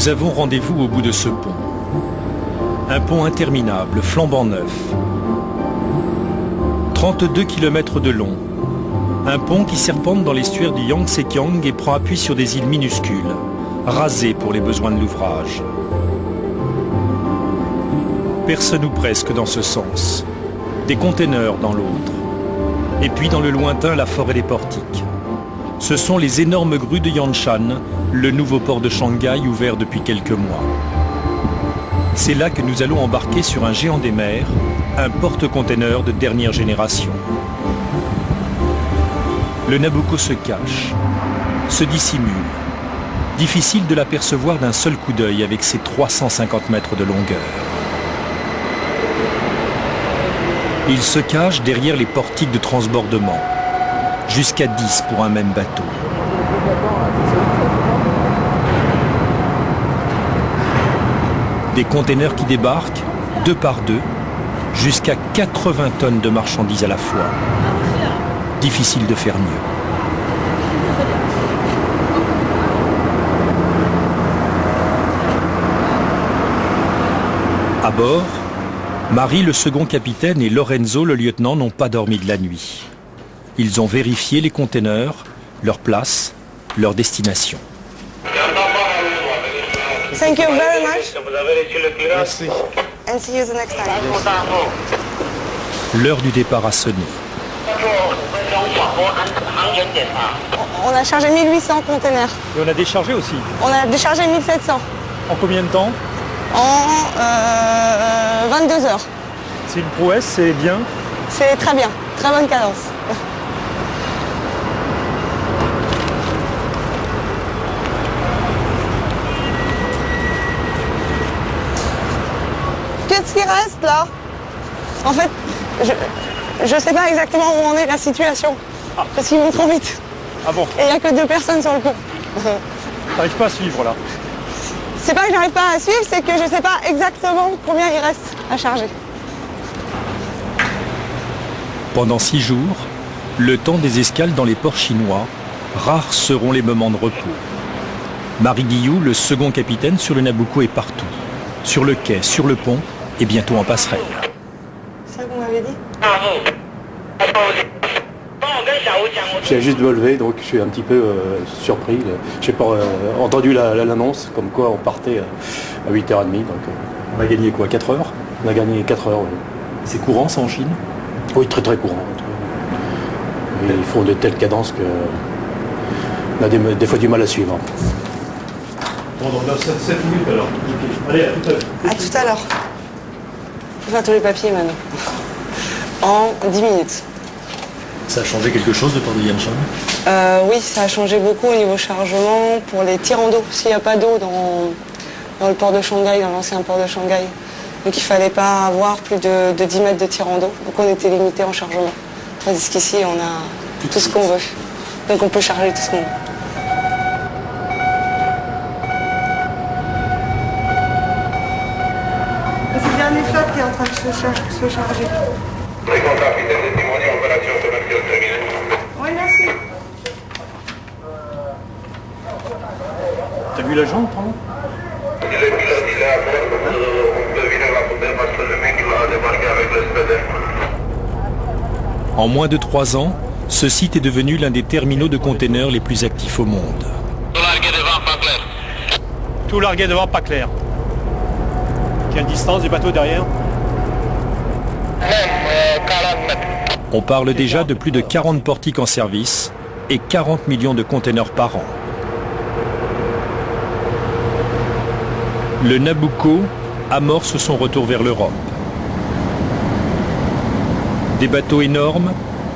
Nous avons rendez-vous au bout de ce pont. Un pont interminable, flambant neuf. 32 km de long. Un pont qui serpente dans l'estuaire du Yangtze-Kiang et prend appui sur des îles minuscules, rasées pour les besoins de l'ouvrage. Personne ou presque dans ce sens. Des containers dans l'autre. Et puis dans le lointain, la forêt des portiques. Ce sont les énormes grues de Yanshan, le nouveau port de Shanghai ouvert depuis quelques mois. C'est là que nous allons embarquer sur un géant des mers, un porte-containers de dernière génération. Le Nabucco se cache, se dissimule. Difficile de l'apercevoir d'un seul coup d'œil avec ses 350 mètres de longueur. Il se cache derrière les portiques de transbordement, jusqu'à 10 pour un même bateau. Des containers qui débarquent, deux par deux, jusqu'à 80 tonnes de marchandises à la fois. Difficile de faire mieux. À bord, Marie, le second capitaine, et Lorenzo, le lieutenant, n'ont pas dormi de la nuit. Ils ont vérifié les containers, leur place, leur destination. Thank you very much. Merci. And see you the next time. L'heure du départ a sonné. On a chargé 1800 containers. Et on a déchargé aussi. On a déchargé 1700 En combien de temps? en 22 heures. C'est une prouesse, c'est bien. C'est très bien, très bonne cadence. Qu'est-ce qui reste là? En fait, je sais pas exactement où en est la situation. Parce qu'ils vont trop vite. Ah bon? Et il n'y a que 2 personnes sur le pont. T'arrives pas à suivre là? C'est pas que j'arrive pas à suivre, c'est que je sais pas exactement combien il reste à charger. Pendant 6 jours, le temps des escales dans les ports chinois, rares seront les moments de repos. Marie Guillou, le second capitaine sur le Nabucco, est partout. Sur le quai, sur le pont et bientôt en passerelle. C'est ça que vous m'avez dit? Je viens juste de me lever, donc je suis un petit peu surpris. J'ai pas entendu l'annonce, comme quoi on partait à 8h30. Donc, On a gagné quoi, 4 heures? on a gagné 4 heures. Oui, C'est courant ça en Chine? oui, très très courant. Et ils font de telles cadences que on a des fois du mal à suivre. Bon, donc là, 7 minutes alors. Allez, à tout à l'heure. À tout à l'heure. Faut faire tous les papiers maintenant. En 10 minutes. Ça a changé quelque chose de part de Yanshan? Oui, ça a changé beaucoup au niveau chargement pour les tirants d'eau. S'il n'y a pas d'eau dans le port de Shanghai, dans l'ancien port de Shanghai. Donc il ne fallait pas avoir plus de 10 mètres de tirant d'eau. Donc on était limité en chargement. Tandis qu'ici, on a tout ce qu'on veut. Donc on peut charger tout ce qu'on veut. C'est le dernier flot qui est en train de se charger. Très content, capitaine de témoigner, opération commerciale terminée. Oui, merci. T'as vu la jambe, pardon? Il est pilote, il est à bord, on peut virer la poubelle parce que le mec il va débarquer avec le spéder. En moins de 3 ans, ce site est devenu l'un des terminaux de containers les plus actifs au monde. Tout largué devant, pas clair. Tout largué devant, pas clair. Quelle distance du bateau derrière? Même 40 mètres. On parle déjà de plus de 40 portiques en service et 40 millions de containers par an. Le Nabucco amorce son retour vers l'Europe. Des bateaux énormes,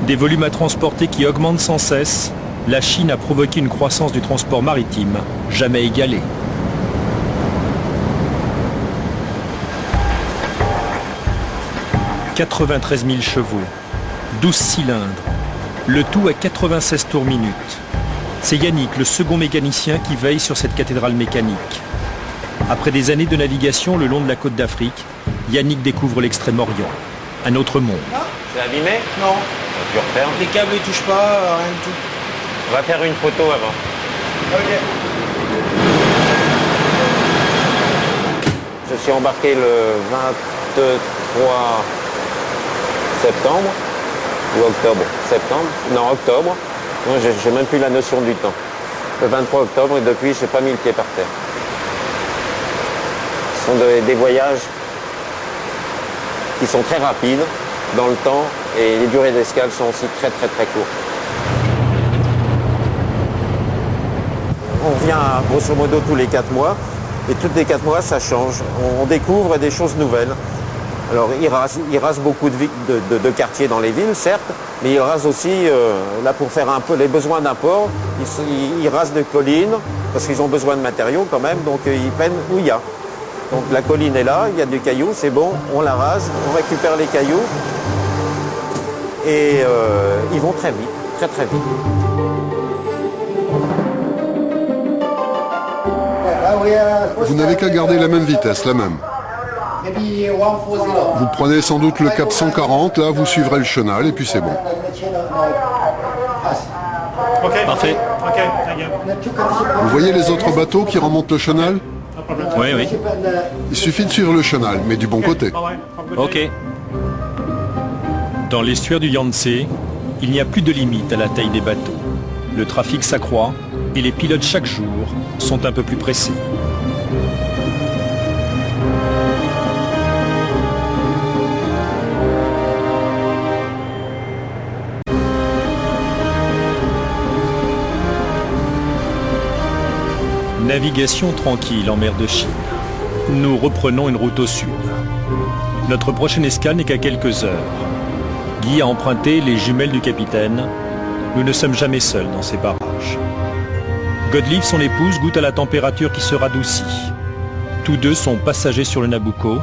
des volumes à transporter qui augmentent sans cesse, la Chine a provoqué une croissance du transport maritime jamais égalée. « 93 000 chevaux, 12 cylindres, le tout à 96 tours minute. C'est Yannick, le second mécanicien, qui veille sur cette cathédrale mécanique. Après des années de navigation le long de la côte d'Afrique, Yannick découvre l'Extrême-Orient, un autre monde. C'est abîmé? Non, Tu refermes. les câbles ne touchent pas, rien du tout. On va faire une photo avant. Ok. Je suis embarqué le 23 septembre, ou octobre. Septembre? Non, octobre. Moi, j'ai même plus la notion du temps. Le 23 octobre, et depuis, je n'ai pas mis le pied par terre. Ce sont des voyages qui sont très rapides dans le temps, et les durées d'escale sont aussi très courtes. On vient grosso modo tous les 4 mois, et tous les 4 mois ça change. On découvre des choses nouvelles. Alors il rase beaucoup de quartiers dans les villes, certes, mais il rase aussi, là pour faire un peu les besoins d'un port, il rase des collines, parce qu'ils ont besoin de matériaux quand même, donc ils prennent où il y a. Donc la colline est là, il y a du caillou, c'est bon, on la rase, on récupère les cailloux, et ils vont très vite, très vite. Vous n'avez qu'à garder la même vitesse, la même. Vous prenez sans doute le cap 140, là vous suivrez le chenal et puis c'est bon. Parfait. Vous voyez les autres bateaux qui remontent le chenal? Oui. Il suffit de suivre le chenal, mais du bon côté. Ok. Dans l'estuaire du Yangtze, il n'y a plus de limite à la taille des bateaux. Le trafic s'accroît et les pilotes chaque jour sont un peu plus pressés. Navigation tranquille en mer de Chine. Nous reprenons une route au sud. Notre prochaine escale n'est qu'à quelques heures. Guy a emprunté les jumelles du capitaine. Nous ne sommes jamais seuls dans ces parages. Godelieve, son épouse, goûte à la température qui se radoucit. Tous deux sont passagers sur le Nabucco.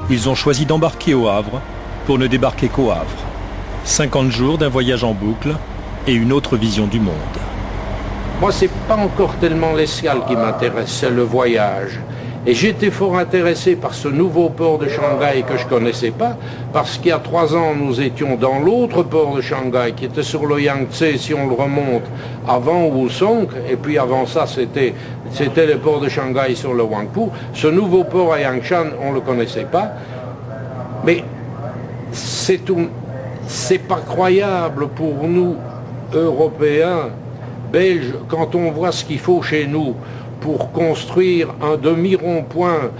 Ils ont choisi d'embarquer au Havre pour ne débarquer qu'au Havre. 50 jours d'un voyage en boucle et une autre vision du monde. Moi, c'est pas encore tellement l'escale qui m'intéresse, c'est le voyage. Et j'étais fort intéressé par ce nouveau port de Shanghai que je connaissais pas, parce qu'il y a 3 ans, nous étions dans l'autre port de Shanghai, qui était sur le Yangtze, si on le remonte, avant Wusong, et puis avant ça, c'était le port de Shanghai sur le Huangpu. Ce nouveau port à Yangshan, on le connaissait pas. Mais c'est pas croyable pour nous, Européens, Belges, quand on voit ce qu'il faut chez nous pour construire un demi-rond-point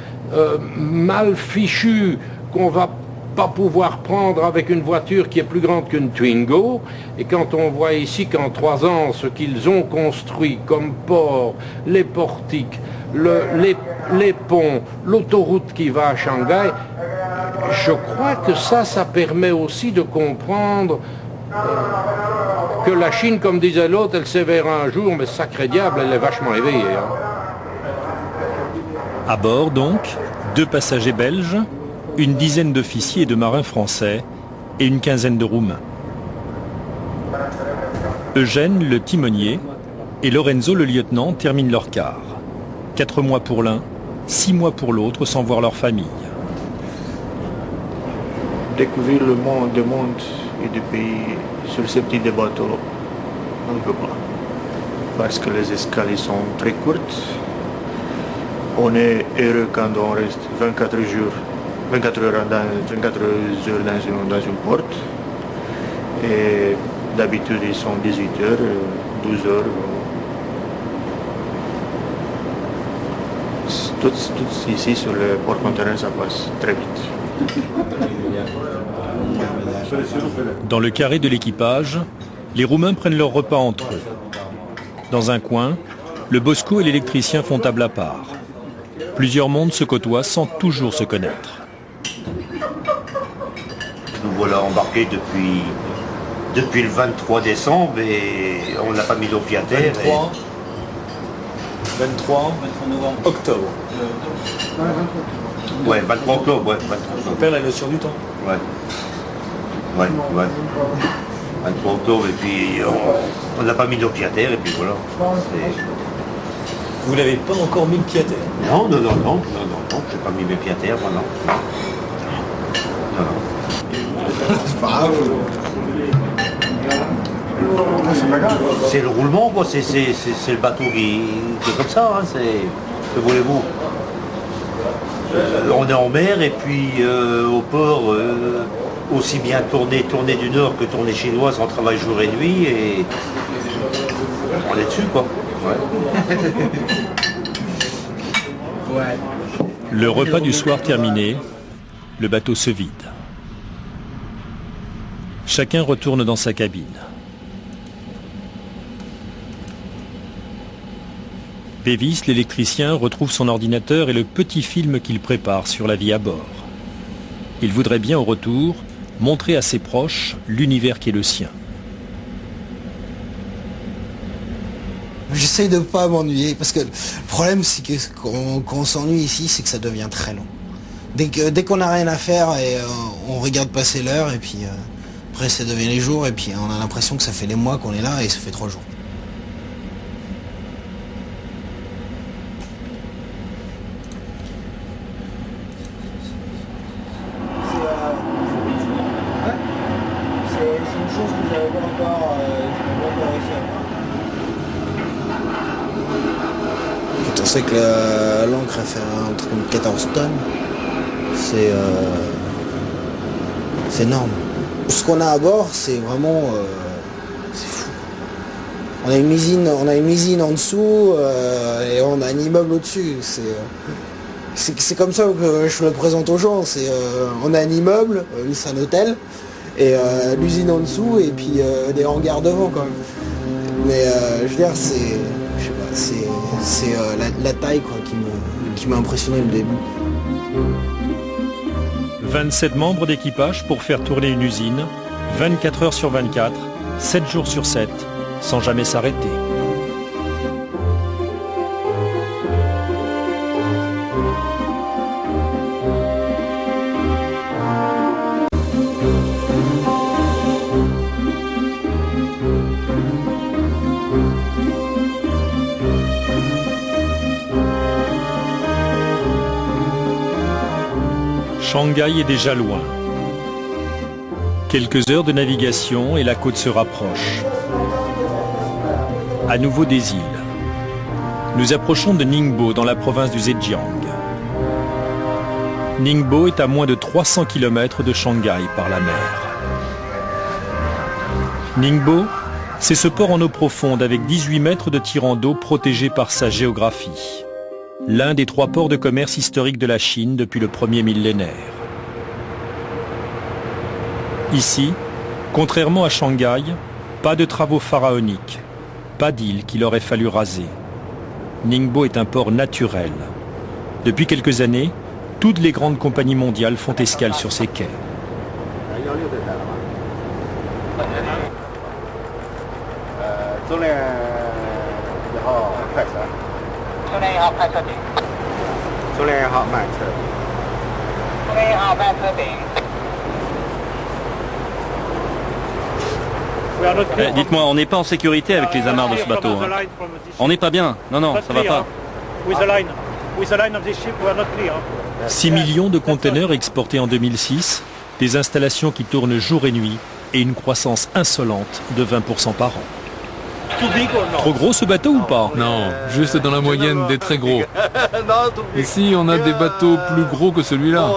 mal fichu qu'on va pas pouvoir prendre avec une voiture qui est plus grande qu'une Twingo. Et quand on voit ici qu'en 3 ans, ce qu'ils ont construit comme port, les portiques, les ponts, l'autoroute qui va à Shanghai, je crois que ça permet aussi de comprendre que la Chine, comme disait l'autre, elle s'éveillera un jour, mais sacré diable, elle est vachement éveillée. Hein. À bord, donc, 2 passagers belges, une dizaine d'officiers et de marins français et une quinzaine de Roumains. Eugène, le timonier, et Lorenzo, le lieutenant, terminent leur quart. 4 mois pour l'un, 6 mois pour l'autre, sans voir leur famille. Découvrir le monde et des pays sur ce petit bateau, on ne peut pas. Parce que les escales sont très courtes. On est heureux quand on reste 24 heures dans une porte. Et d'habitude, ils sont 18 heures, 12 heures. Tout ici sur le port-conteneur, ça passe très vite. Dans le carré de l'équipage, les Roumains prennent leur repas entre eux. Dans un coin, le Bosco et l'électricien font table à part. Plusieurs mondes se côtoient sans toujours se connaître. Nous voilà embarqués depuis le 23 décembre et on n'a pas mis nos pieds à terre. 23 novembre. Octobre. Ouais, 23 octobre, ouais. On perd la notion du temps. Ouais. 23 octobre et puis on n'a pas mis nos pieds à terre et puis voilà. Vous n'avez pas encore mis le pied à terre? Non, j'ai pas mis mes pieds à terre, moi non. C'est pas grave. C'est le roulement, quoi. C'est le bateau qui est comme ça, hein. Que voulez-vous? On est en mer et puis au port, aussi bien tourner du nord que tourner chinoise, on travaille jour et nuit et on est dessus quoi. Ouais. Le repas du soir terminé, le bateau se vide. Chacun retourne dans sa cabine. Bevis, l'électricien, retrouve son ordinateur et le petit film qu'il prépare sur la vie à bord. Il voudrait bien au retour montrer à ses proches l'univers qui est le sien. J'essaye de ne pas m'ennuyer parce que le problème c'est que quand on s'ennuie ici, c'est que ça devient très long. Dès qu'on n'a rien à faire et on regarde passer l'heure et puis après ça devient les jours et puis on a l'impression que ça fait des mois qu'on est là et ça fait 3 jours. On sait que l'encre fait un truc comme 14 tonnes, c'est énorme. Ce qu'on a à bord, c'est vraiment c'est fou. On a une usine en dessous et on a un immeuble au-dessus. C'est comme ça que je le présente aux gens. On a un immeuble, c'est un hôtel, et l'usine en dessous et puis des hangars devant quand même. Mais je veux dire, c'est la taille quoi, qui m'a impressionné le début. 27 membres d'équipage pour faire tourner une usine, 24 heures sur 24, 7 jours sur 7, sans jamais s'arrêter. Shanghai est déjà loin. Quelques heures de navigation et la côte se rapproche. À nouveau des îles. Nous approchons de Ningbo dans la province du Zhejiang. Ningbo est à moins de 300 km de Shanghai par la mer. Ningbo, c'est ce port en eau profonde avec 18 mètres de tirant d'eau protégé par sa géographie. L'un des 3 ports de commerce historiques de la Chine depuis le premier millénaire. Ici, contrairement à Shanghai, pas de travaux pharaoniques, pas d'îles qu'il aurait fallu raser. Ningbo est un port naturel. Depuis quelques années, toutes les grandes compagnies mondiales font escale sur ses quais. Dites-moi, on n'est pas en sécurité avec les amarres de ce bateau. Hein. On n'est pas bien. Non, non, ça va pas. 6 millions de containers exportés en 2006, des installations qui tournent jour et nuit et une croissance insolente de 20% par an. Trop gros ce bateau ou pas? Non, juste dans la moyenne des très gros. Ici, on a des bateaux plus gros que celui-là.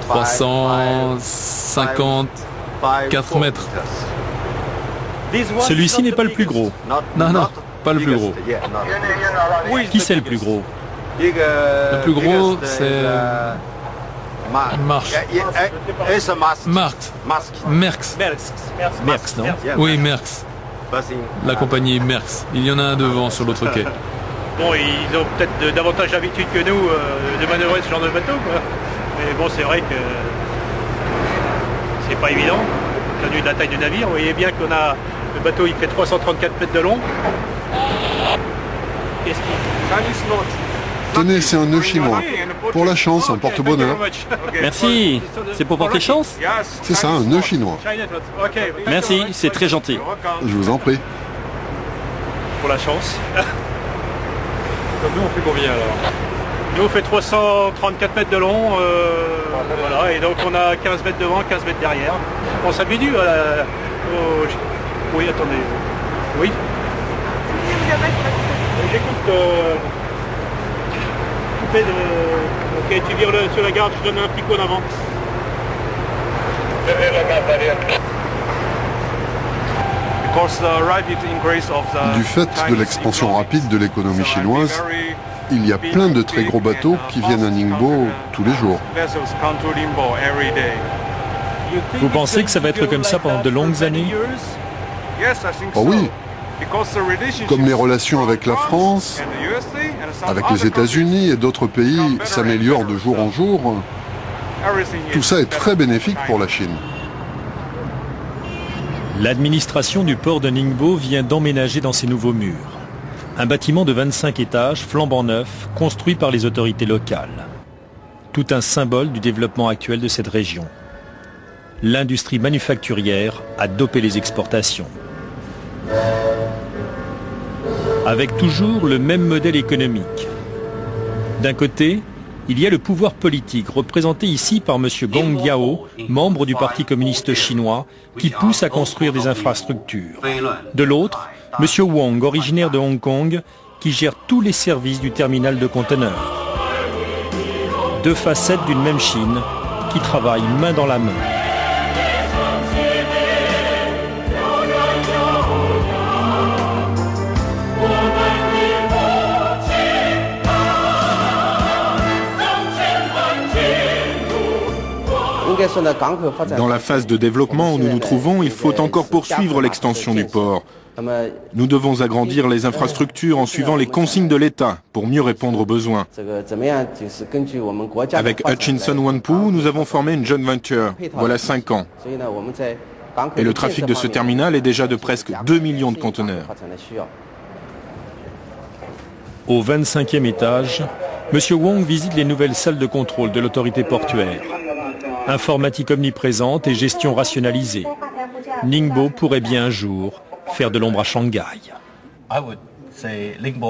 350, 4 mètres. Celui-ci n'est pas le plus gros. Non, non, pas le plus gros. Qui c'est le plus gros? Le plus gros, c'est... Marche. Merckx. Merckx, non? Oui, Merckx. La compagnie Merckx. Il y en a un devant sur l'autre quai. Bon, ils ont peut-être davantage d'habitude que nous de manœuvrer ce genre de bateau, quoi. Mais bon, c'est vrai que c'est pas évident, compte tenu de la taille du navire. Vous voyez bien qu'on a le bateau, il fait 334 mètres de long. Tenez, c'est un nœud chinois. Pour la chance, un porte-bonheur. Merci. C'est pour porter chance? C'est ça, un nœud chinois. Merci, c'est très gentil. Je vous en prie. Pour la chance. Nous, on fait combien alors? Nous, on fait 334 mètres de long. Voilà, et donc on a 15 mètres devant, 15 mètres derrière. On s'habitue à la... Oui, attendez. Oui. J'écoute... fait de... Ok, tu vires sur la garde, je donne un petit coup en avant. Du fait de l'expansion rapide de l'économie chinoise, il y a plein de très gros bateaux qui viennent à Ningbo tous les jours. Vous pensez que ça va être comme ça pendant de longues années? Oh oui, comme les relations avec la France, avec les États-Unis et d'autres pays s'améliorent de jour en jour, tout ça est très bénéfique pour la Chine. L'administration du port de Ningbo vient d'emménager dans ses nouveaux murs. Un bâtiment de 25 étages, flambant neuf, construit par les autorités locales. Tout un symbole du développement actuel de cette région. L'industrie manufacturière a dopé les exportations. Avec toujours le même modèle économique. D'un côté, il y a le pouvoir politique, représenté ici par M. Gong Yao, membre du Parti communiste chinois, qui pousse à construire des infrastructures. De l'autre, M. Wong, originaire de Hong Kong, qui gère tous les services du terminal de conteneurs. Deux facettes d'une même Chine, qui travaillent main dans la main. Dans la phase de développement où nous nous trouvons, il faut encore poursuivre l'extension du port. Nous devons agrandir les infrastructures en suivant les consignes de l'État pour mieux répondre aux besoins. Avec Hutchinson Wanpu, nous avons formé une joint venture, voilà 5 ans. Et le trafic de ce terminal est déjà de presque 2 millions de conteneurs. Au 25e étage, M. Wong visite les nouvelles salles de contrôle de l'autorité portuaire. Informatique omniprésente et gestion rationalisée. Ningbo pourrait bien un jour faire de l'ombre à Shanghai.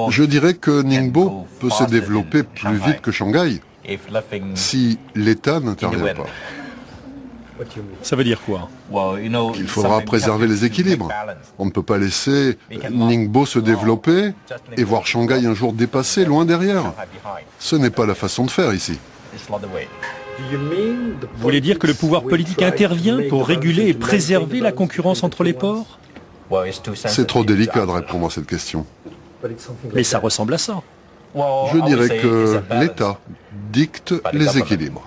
Je dirais que Ningbo peut se développer plus vite que Shanghai si l'État n'intervient pas. Ça veut dire quoi? Il faudra préserver les équilibres. On ne peut pas laisser Ningbo se développer et voir Shanghai un jour dépassé loin derrière. Ce n'est pas la façon de faire ici. Vous voulez dire que le pouvoir politique intervient pour réguler et préserver la concurrence entre les ports? C'est trop délicat de répondre à cette question. Mais ça ressemble à ça. Je dirais que l'État dicte les équilibres.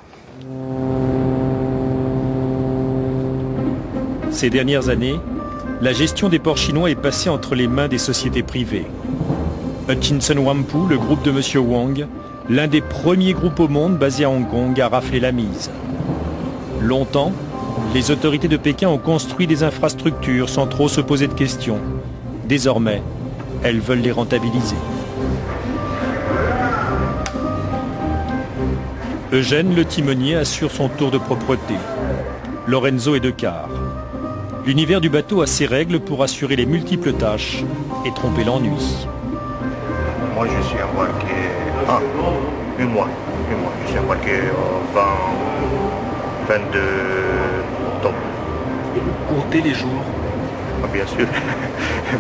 Ces dernières années, la gestion des ports chinois est passée entre les mains des sociétés privées. Hutchinson Wanpu, le groupe de M. Wong, l'un des premiers groupes au monde basés à Hong Kong, a raflé la mise. Longtemps, les autorités de Pékin ont construit des infrastructures sans trop se poser de questions. Désormais, elles veulent les rentabiliser. Eugène, le timonier, assure son tour de propreté. Lorenzo est de quart. L'univers du bateau a ses règles pour assurer les multiples tâches et tromper l'ennui. Moi, je suis embarqué... une mois. Je suis embarqué au 22 octobre. Et vous comptez les jours? Bien sûr.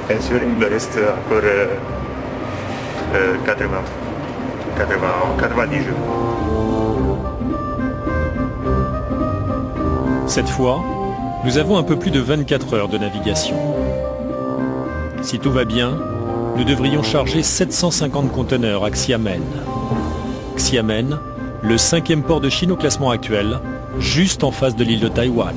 Bien sûr, il me reste encore 90 jours. Cette fois, nous avons un peu plus de 24 heures de navigation. Si tout va bien, nous devrions charger 750 conteneurs à Xiamen. Xiamen, le 5e port de Chine au classement actuel, juste en face de l'île de Taïwan.